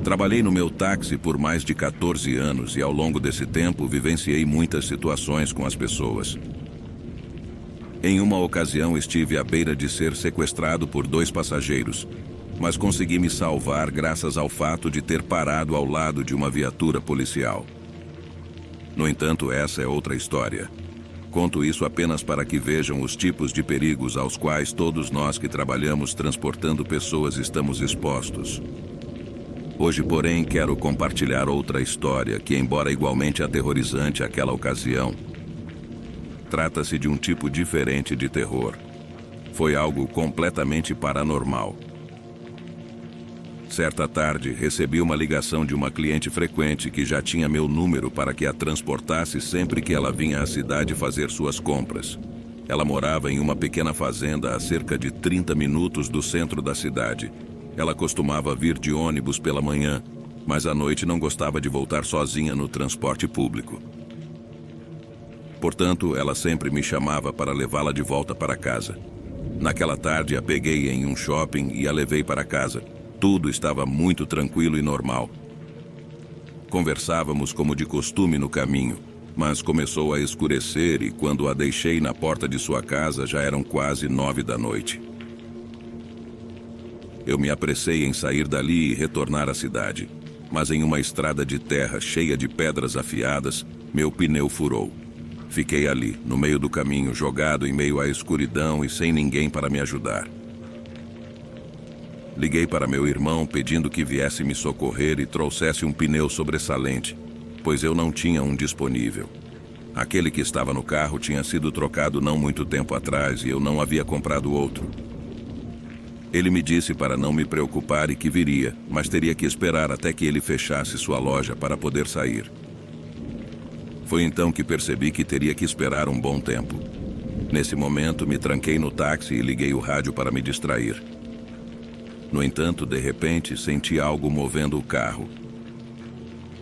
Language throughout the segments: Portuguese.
Trabalhei no meu táxi por mais de 14 anos e ao longo desse tempo vivenciei muitas situações com as pessoas. Em uma ocasião estive à beira de ser sequestrado por 2 passageiros, mas consegui me salvar graças ao fato de ter parado ao lado de uma viatura policial. No entanto, essa é outra história. Conto isso apenas para que vejam os tipos de perigos aos quais todos nós que trabalhamos transportando pessoas estamos expostos. Hoje, porém, quero compartilhar outra história que, embora igualmente aterrorizante àquela ocasião, trata-se de um tipo diferente de terror. Foi algo completamente paranormal. Certa tarde, recebi uma ligação de uma cliente frequente que já tinha meu número para que a transportasse sempre que ela vinha à cidade fazer suas compras. Ela morava em uma pequena fazenda a cerca de 30 minutos do centro da cidade. Ela costumava vir de ônibus pela manhã, mas à noite não gostava de voltar sozinha no transporte público. Portanto, ela sempre me chamava para levá-la de volta para casa. Naquela tarde, a peguei em um shopping e a levei para casa. Tudo estava muito tranquilo e normal. Conversávamos como de costume no caminho, mas começou a escurecer e quando a deixei na porta de sua casa já eram quase 9 da noite. Eu me apressei em sair dali e retornar à cidade, mas em uma estrada de terra cheia de pedras afiadas, meu pneu furou. Fiquei ali, no meio do caminho, jogado em meio à escuridão e sem ninguém para me ajudar. Liguei para meu irmão pedindo que viesse me socorrer e trouxesse um pneu sobressalente, pois eu não tinha um disponível. Aquele que estava no carro tinha sido trocado não muito tempo atrás e eu não havia comprado outro. Ele me disse para não me preocupar e que viria, mas teria que esperar até que ele fechasse sua loja para poder sair. Foi então que percebi que teria que esperar um bom tempo. Nesse momento, me tranquei no táxi e liguei o rádio para me distrair. No entanto, de repente, senti algo movendo o carro,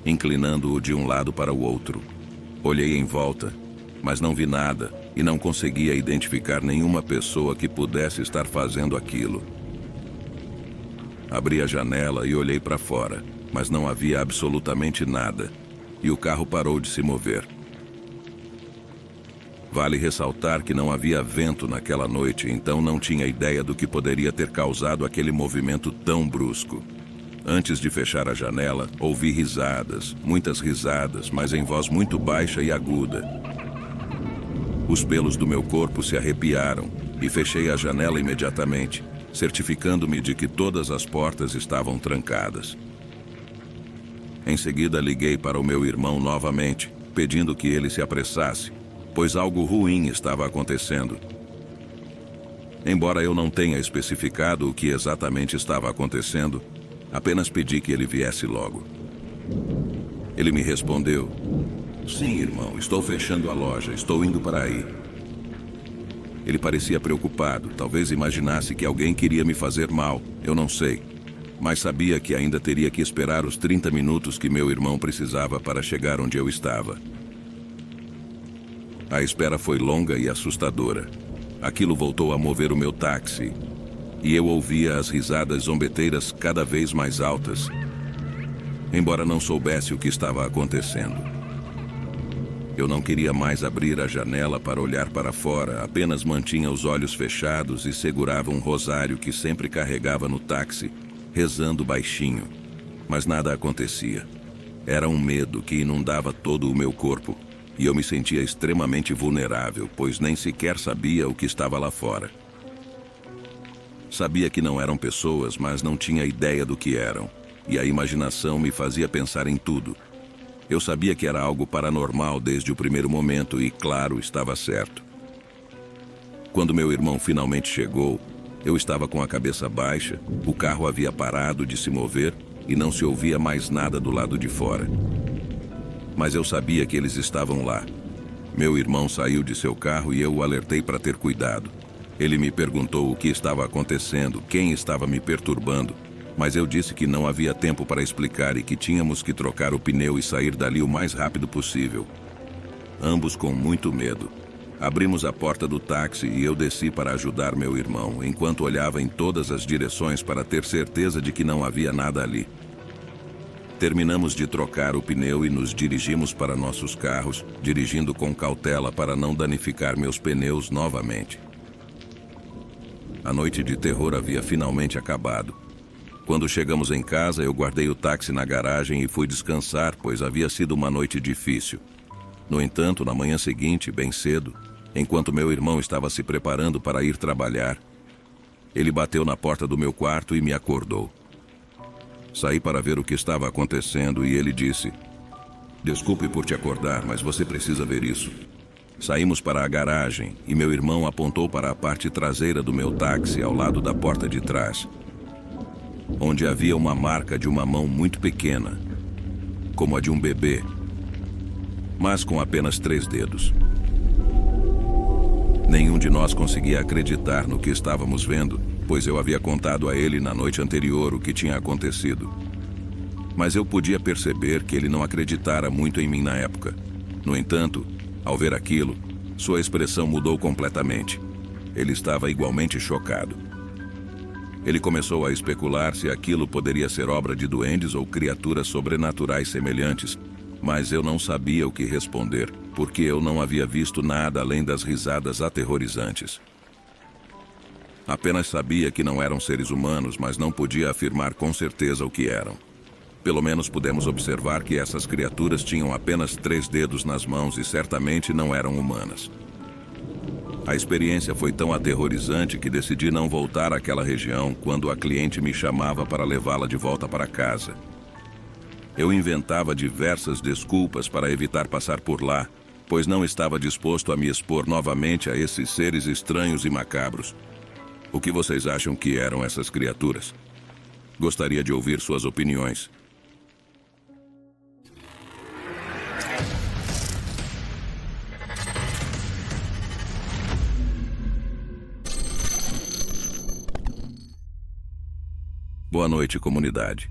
inclinando-o de um lado para o outro. Olhei em volta, mas não vi nada e não conseguia identificar nenhuma pessoa que pudesse estar fazendo aquilo. Abri a janela e olhei para fora, mas não havia absolutamente nada, e o carro parou de se mover. Vale ressaltar que não havia vento naquela noite, então não tinha ideia do que poderia ter causado aquele movimento tão brusco. Antes de fechar a janela, ouvi risadas, muitas risadas, mas em voz muito baixa e aguda. Os pelos do meu corpo se arrepiaram e fechei a janela imediatamente, certificando-me de que todas as portas estavam trancadas. Em seguida, liguei para o meu irmão novamente, pedindo que ele se apressasse, pois algo ruim estava acontecendo. Embora eu não tenha especificado o que exatamente estava acontecendo, apenas pedi que ele viesse logo. Ele me respondeu: "Sim, irmão, estou fechando a loja, estou indo para aí." Ele parecia preocupado, talvez imaginasse que alguém queria me fazer mal, eu não sei. Mas sabia que ainda teria que esperar os 30 minutos que meu irmão precisava para chegar onde eu estava. A espera foi longa e assustadora. Aquilo voltou a mover o meu táxi, e eu ouvia as risadas zombeteiras cada vez mais altas, embora não soubesse o que estava acontecendo. Eu não queria mais abrir a janela para olhar para fora, apenas mantinha os olhos fechados e segurava um rosário que sempre carregava no táxi, rezando baixinho. Mas nada acontecia. Era um medo que inundava todo o meu corpo, e eu me sentia extremamente vulnerável, pois nem sequer sabia o que estava lá fora. Sabia que não eram pessoas, mas não tinha ideia do que eram, e a imaginação me fazia pensar em tudo. Eu sabia que era algo paranormal desde o primeiro momento e, claro, estava certo. Quando meu irmão finalmente chegou, eu estava com a cabeça baixa, o carro havia parado de se mover e não se ouvia mais nada do lado de fora. Mas eu sabia que eles estavam lá. Meu irmão saiu de seu carro e eu o alertei para ter cuidado. Ele me perguntou o que estava acontecendo, quem estava me perturbando, mas eu disse que não havia tempo para explicar e que tínhamos que trocar o pneu e sair dali o mais rápido possível. Ambos com muito medo. Abrimos a porta do táxi e eu desci para ajudar meu irmão, enquanto olhava em todas as direções para ter certeza de que não havia nada ali. Terminamos de trocar o pneu e nos dirigimos para nossos carros, dirigindo com cautela para não danificar meus pneus novamente. A noite de terror havia finalmente acabado. Quando chegamos em casa, eu guardei o táxi na garagem e fui descansar, pois havia sido uma noite difícil. No entanto, na manhã seguinte, bem cedo, enquanto meu irmão estava se preparando para ir trabalhar, ele bateu na porta do meu quarto e me acordou. Saí para ver o que estava acontecendo e ele disse: "Desculpe por te acordar, mas você precisa ver isso." Saímos para a garagem e meu irmão apontou para a parte traseira do meu táxi ao lado da porta de trás, onde havia uma marca de uma mão muito pequena, como a de um bebê, mas com apenas 3 dedos. Nenhum de nós conseguia acreditar no que estávamos vendo, pois eu havia contado a ele na noite anterior o que tinha acontecido. Mas eu podia perceber que ele não acreditara muito em mim na época. No entanto, ao ver aquilo, sua expressão mudou completamente. Ele estava igualmente chocado. Ele começou a especular se aquilo poderia ser obra de duendes ou criaturas sobrenaturais semelhantes, mas eu não sabia o que responder, porque eu não havia visto nada além das risadas aterrorizantes. Apenas sabia que não eram seres humanos, mas não podia afirmar com certeza o que eram. Pelo menos pudemos observar que essas criaturas tinham apenas 3 dedos nas mãos e certamente não eram humanas. A experiência foi tão aterrorizante que decidi não voltar àquela região quando a cliente me chamava para levá-la de volta para casa. Eu inventava diversas desculpas para evitar passar por lá, pois não estava disposto a me expor novamente a esses seres estranhos e macabros. O que vocês acham que eram essas criaturas? Gostaria de ouvir suas opiniões. Boa noite, comunidade.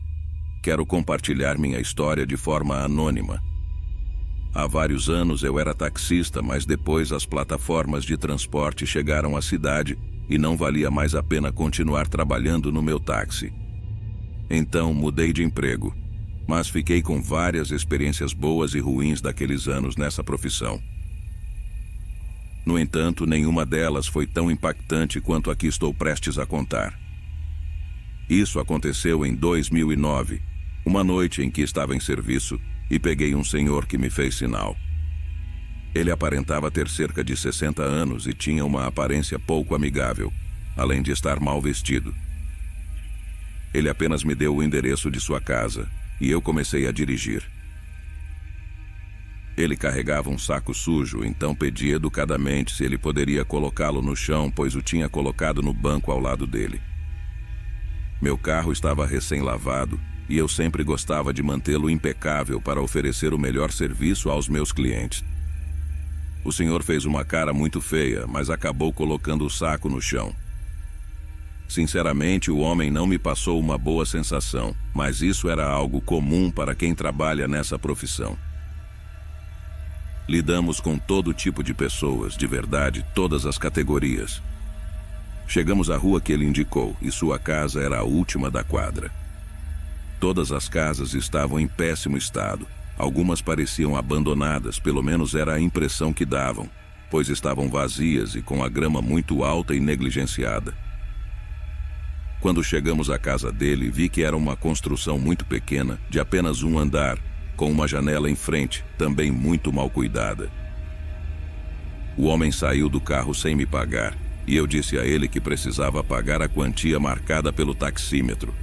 Quero compartilhar minha história de forma anônima. Há vários anos eu era taxista, mas depois as plataformas de transporte chegaram à cidade e não valia mais a pena continuar trabalhando no meu táxi. Então mudei de emprego, mas fiquei com várias experiências boas e ruins daqueles anos nessa profissão. No entanto, nenhuma delas foi tão impactante quanto a que estou prestes a contar. Isso aconteceu em 2009, uma noite em que estava em serviço e peguei um senhor que me fez sinal. Ele aparentava ter cerca de 60 anos e tinha uma aparência pouco amigável, além de estar mal vestido. Ele apenas me deu o endereço de sua casa e eu comecei a dirigir. Ele carregava um saco sujo, então pedi educadamente se ele poderia colocá-lo no chão, pois o tinha colocado no banco ao lado dele. Meu carro estava recém-lavado e eu sempre gostava de mantê-lo impecável para oferecer o melhor serviço aos meus clientes. O senhor fez uma cara muito feia, mas acabou colocando o saco no chão. Sinceramente, o homem não me passou uma boa sensação, mas isso era algo comum para quem trabalha nessa profissão. Lidamos com todo tipo de pessoas, de verdade, todas as categorias. Chegamos à rua que ele indicou e sua casa era a última da quadra. Todas as casas estavam em péssimo estado. Algumas pareciam abandonadas, pelo menos era a impressão que davam, pois estavam vazias e com a grama muito alta e negligenciada. Quando chegamos à casa dele, vi que era uma construção muito pequena, de apenas um andar, com uma janela em frente, também muito mal cuidada. O homem saiu do carro sem me pagar, e eu disse a ele que precisava pagar a quantia marcada pelo taxímetro.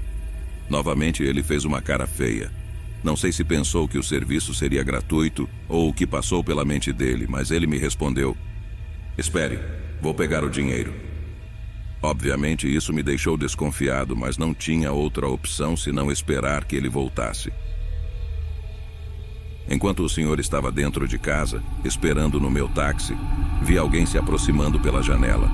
Novamente ele fez uma cara feia. Não sei se pensou que o serviço seria gratuito ou o que passou pela mente dele, mas ele me respondeu: "Espere, vou pegar o dinheiro." Obviamente isso me deixou desconfiado, mas não tinha outra opção senão esperar que ele voltasse. Enquanto o senhor estava dentro de casa, esperando no meu táxi, vi alguém se aproximando pela janela.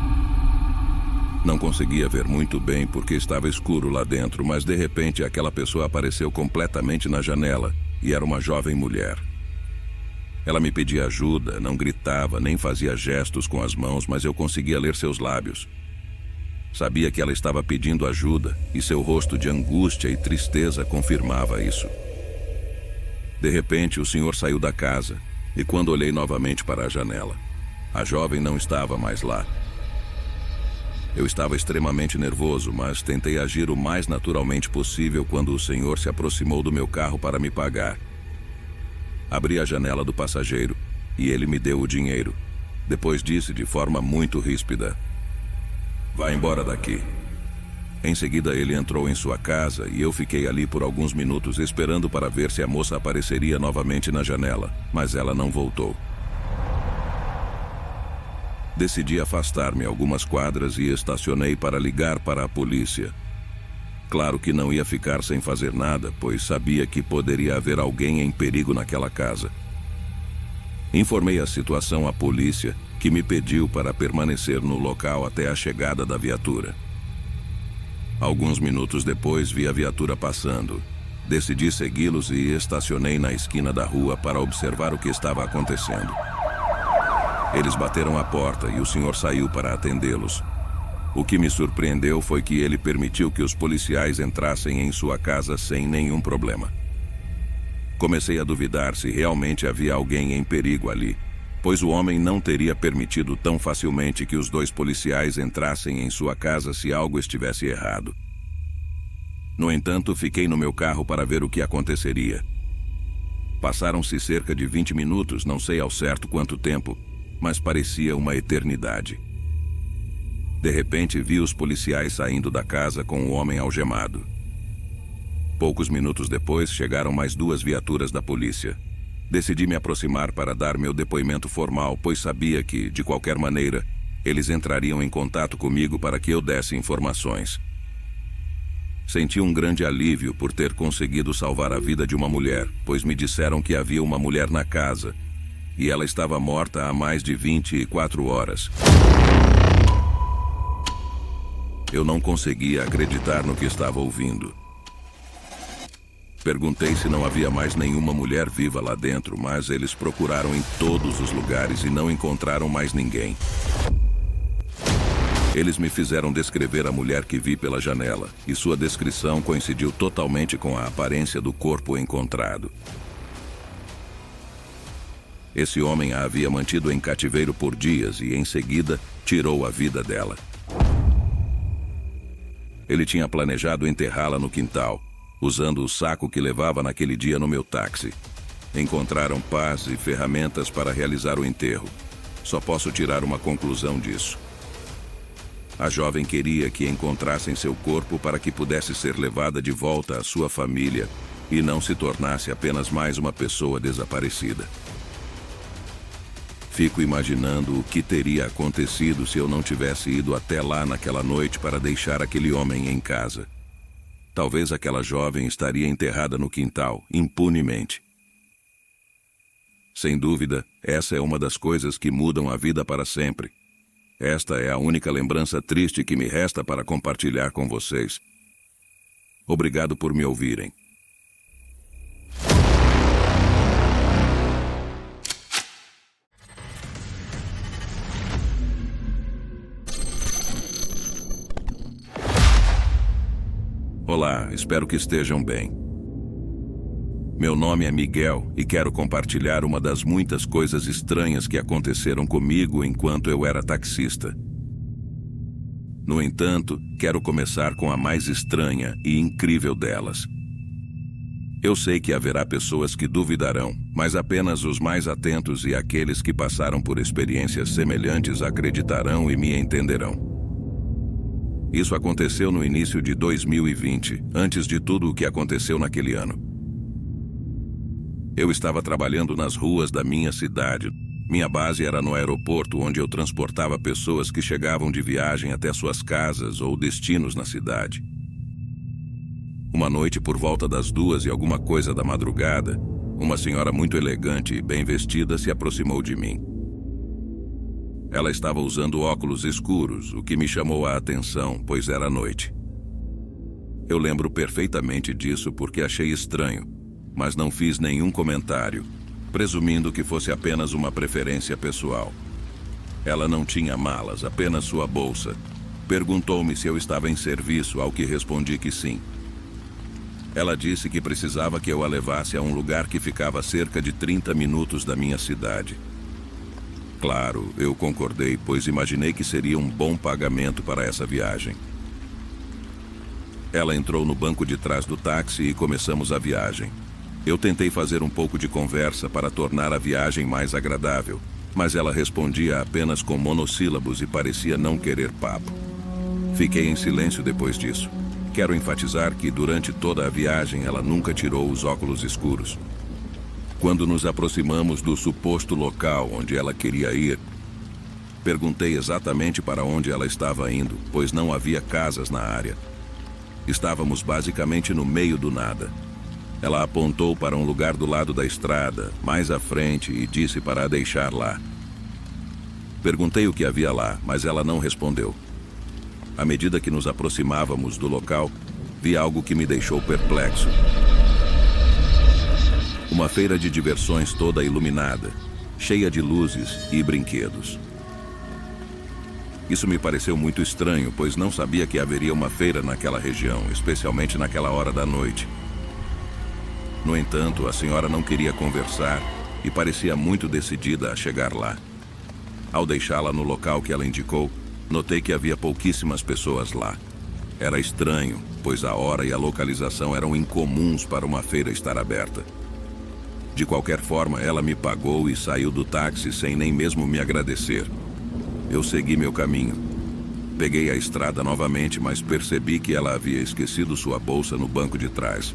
Não conseguia ver muito bem porque estava escuro lá dentro, mas de repente aquela pessoa apareceu completamente na janela e era uma jovem mulher. Ela me pedia ajuda, não gritava, nem fazia gestos com as mãos, mas eu conseguia ler seus lábios. Sabia que ela estava pedindo ajuda e seu rosto de angústia e tristeza confirmava isso. De repente, o senhor saiu da casa, e quando olhei novamente para a janela, a jovem não estava mais lá. Eu estava extremamente nervoso, mas tentei agir o mais naturalmente possível quando o senhor se aproximou do meu carro para me pagar. Abri a janela do passageiro e ele me deu o dinheiro. Depois disse de forma muito ríspida: "Vá embora daqui." Em seguida ele entrou em sua casa e eu fiquei ali por alguns minutos esperando para ver se a moça apareceria novamente na janela, mas ela não voltou. Decidi afastar-me algumas quadras e estacionei para ligar para a polícia. Claro que não ia ficar sem fazer nada, pois sabia que poderia haver alguém em perigo naquela casa. Informei a situação à polícia, que me pediu para permanecer no local até a chegada da viatura. Alguns minutos depois vi a viatura passando. Decidi segui-los e estacionei na esquina da rua para observar o que estava acontecendo. Eles bateram a porta e o senhor saiu para atendê-los. O que me surpreendeu foi que ele permitiu que os policiais entrassem em sua casa sem nenhum problema. Comecei a duvidar se realmente havia alguém em perigo ali, pois o homem não teria permitido tão facilmente que os 2 policiais entrassem em sua casa se algo estivesse errado. No entanto, fiquei no meu carro para ver o que aconteceria. Passaram-se cerca de 20 minutos, não sei ao certo quanto tempo, mas parecia uma eternidade. De repente, vi os policiais saindo da casa com o homem algemado. Poucos minutos depois, chegaram mais 2 viaturas da polícia. Decidi me aproximar para dar meu depoimento formal, pois sabia que, de qualquer maneira, eles entrariam em contato comigo para que eu desse informações. Senti um grande alívio por ter conseguido salvar a vida de uma mulher, pois me disseram que havia uma mulher na casa, e ela estava morta há mais de 24 horas. Eu não conseguia acreditar no que estava ouvindo. Perguntei se não havia mais nenhuma mulher viva lá dentro, mas eles procuraram em todos os lugares e não encontraram mais ninguém. Eles me fizeram descrever a mulher que vi pela janela, e sua descrição coincidiu totalmente com a aparência do corpo encontrado. Esse homem a havia mantido em cativeiro por dias e, em seguida, tirou a vida dela. Ele tinha planejado enterrá-la no quintal, usando o saco que levava naquele dia no meu táxi. Encontraram pás e ferramentas para realizar o enterro. Só posso tirar uma conclusão disso. A jovem queria que encontrassem seu corpo para que pudesse ser levada de volta à sua família e não se tornasse apenas mais uma pessoa desaparecida. Fico imaginando o que teria acontecido se eu não tivesse ido até lá naquela noite para deixar aquele homem em casa. Talvez aquela jovem estaria enterrada no quintal, impunemente. Sem dúvida, essa é uma das coisas que mudam a vida para sempre. Esta é a única lembrança triste que me resta para compartilhar com vocês. Obrigado por me ouvirem. Olá, espero que estejam bem. Meu nome é Miguel e quero compartilhar uma das muitas coisas estranhas que aconteceram comigo enquanto eu era taxista. No entanto, quero começar com a mais estranha e incrível delas. Eu sei que haverá pessoas que duvidarão, mas apenas os mais atentos e aqueles que passaram por experiências semelhantes acreditarão e me entenderão. Isso aconteceu no início de 2020, antes de tudo o que aconteceu naquele ano. Eu estava trabalhando nas ruas da minha cidade. Minha base era no aeroporto, onde eu transportava pessoas que chegavam de viagem até suas casas ou destinos na cidade. Uma noite, por volta das 2 e alguma coisa da madrugada, uma senhora muito elegante e bem vestida se aproximou de mim. Ela estava usando óculos escuros, o que me chamou a atenção, pois era noite. Eu lembro perfeitamente disso porque achei estranho, mas não fiz nenhum comentário, presumindo que fosse apenas uma preferência pessoal. Ela não tinha malas, apenas sua bolsa. Perguntou-me se eu estava em serviço, ao que respondi que sim. Ela disse que precisava que eu a levasse a um lugar que ficava a cerca de 30 minutos da minha cidade. Claro, eu concordei, pois imaginei que seria um bom pagamento para essa viagem. Ela entrou no banco de trás do táxi e começamos a viagem. Eu tentei fazer um pouco de conversa para tornar a viagem mais agradável, mas ela respondia apenas com monossílabos e parecia não querer papo. Fiquei em silêncio depois disso. Quero enfatizar que durante toda a viagem ela nunca tirou os óculos escuros. Quando nos aproximamos do suposto local onde ela queria ir, perguntei exatamente para onde ela estava indo, pois não havia casas na área. Estávamos basicamente no meio do nada. Ela apontou para um lugar do lado da estrada, mais à frente, e disse para a deixar lá. Perguntei o que havia lá, mas ela não respondeu. À medida que nos aproximávamos do local, vi algo que me deixou perplexo. Uma feira de diversões toda iluminada, cheia de luzes e brinquedos. Isso me pareceu muito estranho, pois não sabia que haveria uma feira naquela região, especialmente naquela hora da noite. No entanto, a senhora não queria conversar e parecia muito decidida a chegar lá. Ao deixá-la no local que ela indicou, notei que havia pouquíssimas pessoas lá. Era estranho, pois a hora e a localização eram incomuns para uma feira estar aberta. De qualquer forma, ela me pagou e saiu do táxi sem nem mesmo me agradecer. Eu segui meu caminho. Peguei a estrada novamente, mas percebi que ela havia esquecido sua bolsa no banco de trás.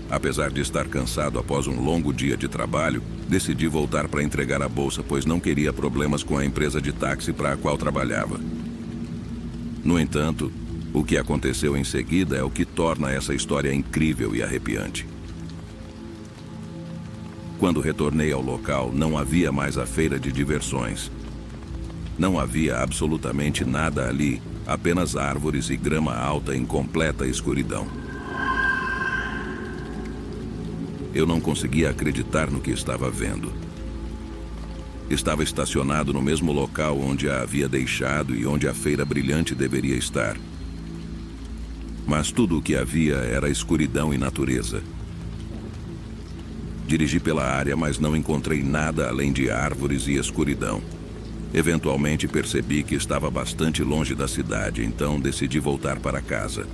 Apesar de estar cansado após um longo dia de trabalho, decidi voltar para entregar a bolsa, pois não queria problemas com a empresa de táxi para a qual trabalhava. No entanto, o que aconteceu em seguida é o que torna essa história incrível e arrepiante. Quando retornei ao local, não havia mais a feira de diversões. Não havia absolutamente nada ali, apenas árvores e grama alta em completa escuridão. Eu não conseguia acreditar no que estava vendo. Estava estacionado no mesmo local onde a havia deixado e onde a feira brilhante deveria estar. Mas tudo o que havia era escuridão e natureza. Dirigi pela área, mas não encontrei nada além de árvores e escuridão. Eventualmente percebi que estava bastante longe da cidade, então decidi voltar para casa.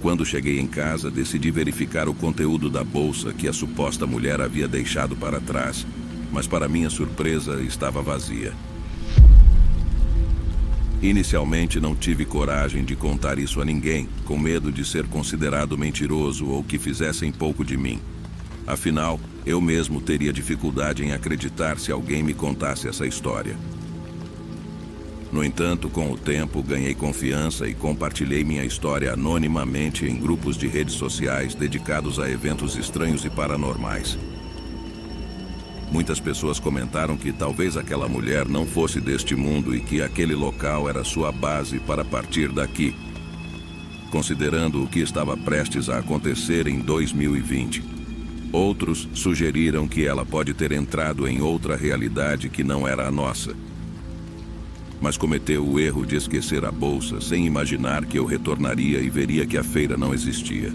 Quando cheguei em casa, decidi verificar o conteúdo da bolsa que a suposta mulher havia deixado para trás, mas para minha surpresa, estava vazia. Inicialmente não tive coragem de contar isso a ninguém, com medo de ser considerado mentiroso ou que fizessem pouco de mim. Afinal, eu mesmo teria dificuldade em acreditar se alguém me contasse essa história. No entanto, com o tempo, ganhei confiança e compartilhei minha história anonimamente em grupos de redes sociais dedicados a eventos estranhos e paranormais. Muitas pessoas comentaram que talvez aquela mulher não fosse deste mundo e que aquele local era sua base para partir daqui, considerando o que estava prestes a acontecer em 2020. Outros sugeriram que ela pode ter entrado em outra realidade que não era a nossa, mas cometeu o erro de esquecer a bolsa sem imaginar que eu retornaria e veria que a feira não existia.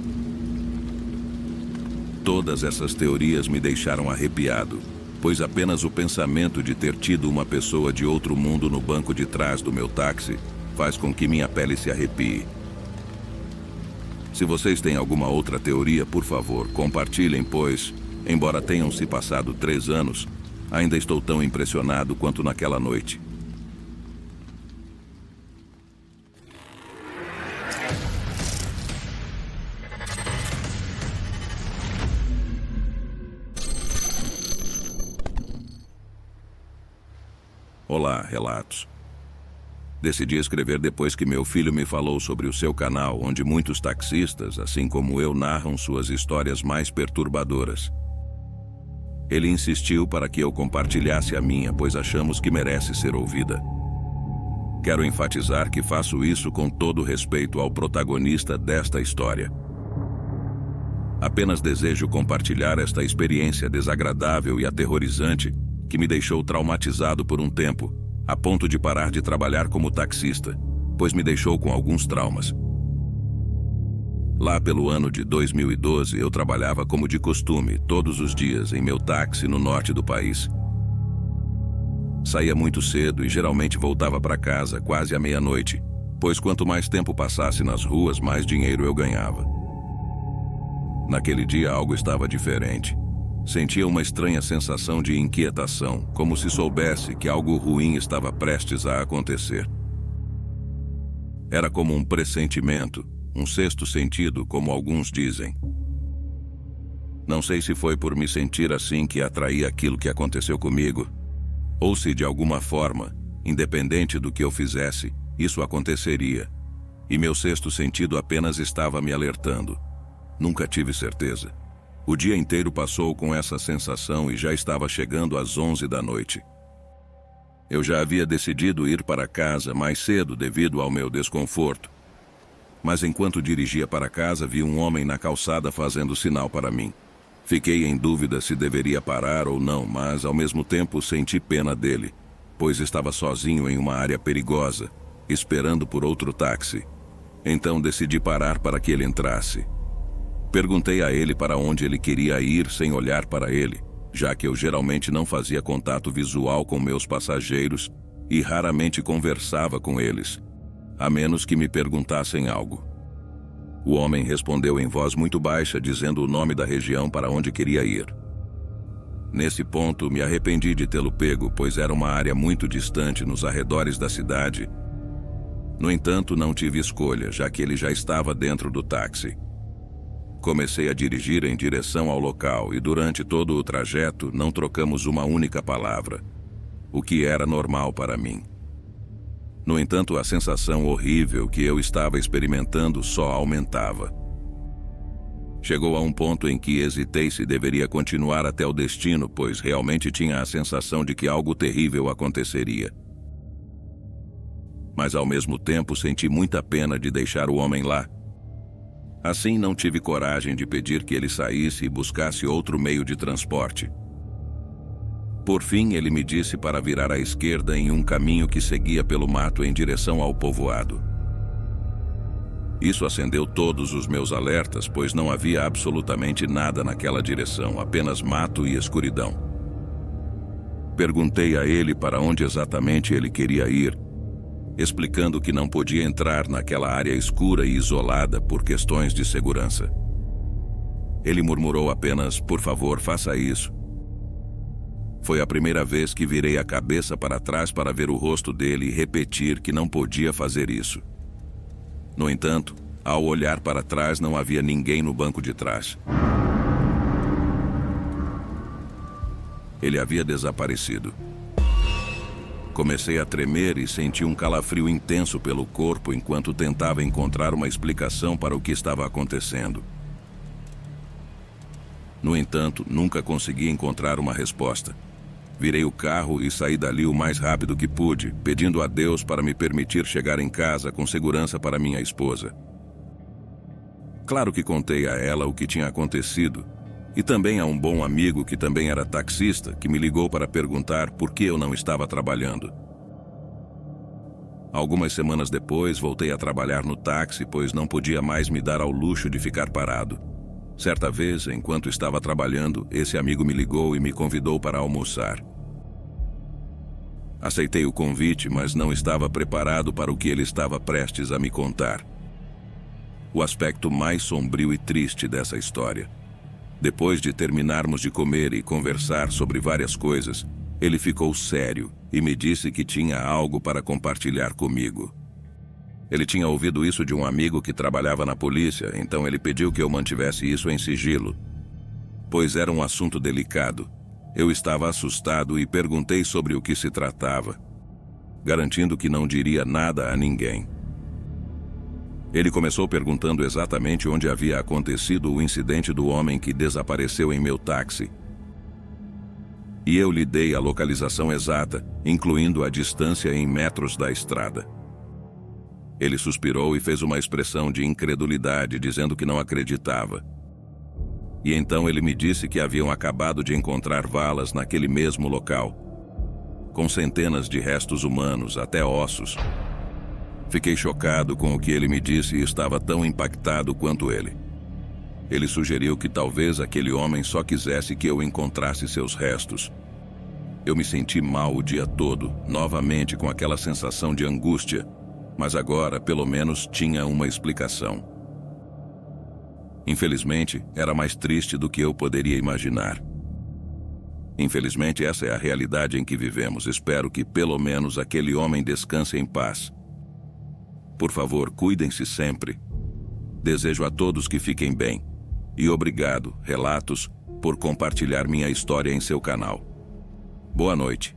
Todas essas teorias me deixaram arrepiado, pois apenas o pensamento de ter tido uma pessoa de outro mundo no banco de trás do meu táxi faz com que minha pele se arrepie. Se vocês têm alguma outra teoria, por favor, compartilhem, pois, embora tenham se passado 3 anos, ainda estou tão impressionado quanto naquela noite. Olá, Relatos. Decidi escrever depois que meu filho me falou sobre o seu canal, onde muitos taxistas, assim como eu, narram suas histórias mais perturbadoras. Ele insistiu para que eu compartilhasse a minha, pois achamos que merece ser ouvida. Quero enfatizar que faço isso com todo respeito ao protagonista desta história. Apenas desejo compartilhar esta experiência desagradável e aterrorizante que me deixou traumatizado por um tempo, a ponto de parar de trabalhar como taxista, pois me deixou com alguns traumas. Lá pelo ano de 2012, eu trabalhava como de costume, todos os dias, em meu táxi no norte do país. Saía muito cedo e geralmente voltava para casa quase à meia-noite, pois quanto mais tempo passasse nas ruas, mais dinheiro eu ganhava. Naquele dia algo estava diferente. Sentia uma estranha sensação de inquietação, como se soubesse que algo ruim estava prestes a acontecer. Era como um pressentimento, um sexto sentido, como alguns dizem. Não sei se foi por me sentir assim que atraí aquilo que aconteceu comigo, ou se de alguma forma, independente do que eu fizesse, isso aconteceria, e meu sexto sentido apenas estava me alertando. Nunca tive certeza. O dia inteiro passou com essa sensação e já estava chegando às 11 da noite. Eu já havia decidido ir para casa mais cedo devido ao meu desconforto. Mas enquanto dirigia para casa, vi um homem na calçada fazendo sinal para mim. Fiquei em dúvida se deveria parar ou não, mas ao mesmo tempo senti pena dele, pois estava sozinho em uma área perigosa, esperando por outro táxi. Então decidi parar para que ele entrasse. Perguntei a ele para onde ele queria ir sem olhar para ele, já que eu geralmente não fazia contato visual com meus passageiros e raramente conversava com eles, a menos que me perguntassem algo. O homem respondeu em voz muito baixa, dizendo o nome da região para onde queria ir. Nesse ponto, me arrependi de tê-lo pego, pois era uma área muito distante nos arredores da cidade. No entanto, não tive escolha, já que ele já estava dentro do táxi. Comecei a dirigir em direção ao local e durante todo o trajeto não trocamos uma única palavra, o que era normal para mim. No entanto, a sensação horrível que eu estava experimentando só aumentava. Chegou a um ponto em que hesitei se deveria continuar até o destino, pois realmente tinha a sensação de que algo terrível aconteceria. Mas ao mesmo tempo senti muita pena de deixar o homem lá. Assim, não tive coragem de pedir que ele saísse e buscasse outro meio de transporte. Por fim, ele me disse para virar à esquerda em um caminho que seguia pelo mato em direção ao povoado. Isso acendeu todos os meus alertas, pois não havia absolutamente nada naquela direção, apenas mato e escuridão. Perguntei a ele para onde exatamente ele queria ir, explicando que não podia entrar naquela área escura e isolada por questões de segurança. Ele murmurou apenas, "Por favor, faça isso." Foi a primeira vez que virei a cabeça para trás para ver o rosto dele e repetir que não podia fazer isso. No entanto, ao olhar para trás não havia ninguém no banco de trás. Ele havia desaparecido. Comecei a tremer e senti um calafrio intenso pelo corpo enquanto tentava encontrar uma explicação para o que estava acontecendo. No entanto, nunca consegui encontrar uma resposta. Virei o carro e saí dali o mais rápido que pude, pedindo a Deus para me permitir chegar em casa com segurança para minha esposa. Claro que contei a ela o que tinha acontecido, e também a um bom amigo que também era taxista, que me ligou para perguntar por que eu não estava trabalhando. Algumas semanas depois, voltei a trabalhar no táxi, pois não podia mais me dar ao luxo de ficar parado. Certa vez, enquanto estava trabalhando, esse amigo me ligou e me convidou para almoçar. Aceitei o convite, mas não estava preparado para o que ele estava prestes a me contar. O aspecto mais sombrio e triste dessa história. Depois de terminarmos de comer e conversar sobre várias coisas, ele ficou sério e me disse que tinha algo para compartilhar comigo. Ele tinha ouvido isso de um amigo que trabalhava na polícia, então ele pediu que eu mantivesse isso em sigilo. Pois era um assunto delicado. Eu estava assustado e perguntei sobre o que se tratava, garantindo que não diria nada a ninguém. Ele começou perguntando exatamente onde havia acontecido o incidente do homem que desapareceu em meu táxi. E eu lhe dei a localização exata, incluindo a distância em metros da estrada. Ele suspirou e fez uma expressão de incredulidade, dizendo que não acreditava. E então ele me disse que haviam acabado de encontrar valas naquele mesmo local, com centenas de restos humanos, até ossos. Fiquei chocado com o que ele me disse e estava tão impactado quanto ele. Ele sugeriu que talvez aquele homem só quisesse que eu encontrasse seus restos. Eu me senti mal o dia todo, novamente com aquela sensação de angústia, mas agora, pelo menos, tinha uma explicação. Infelizmente, era mais triste do que eu poderia imaginar. Infelizmente, essa é a realidade em que vivemos. Espero que, pelo menos, aquele homem descanse em paz. Por favor, cuidem-se sempre. Desejo a todos que fiquem bem. E obrigado, Relatos, por compartilhar minha história em seu canal. Boa noite.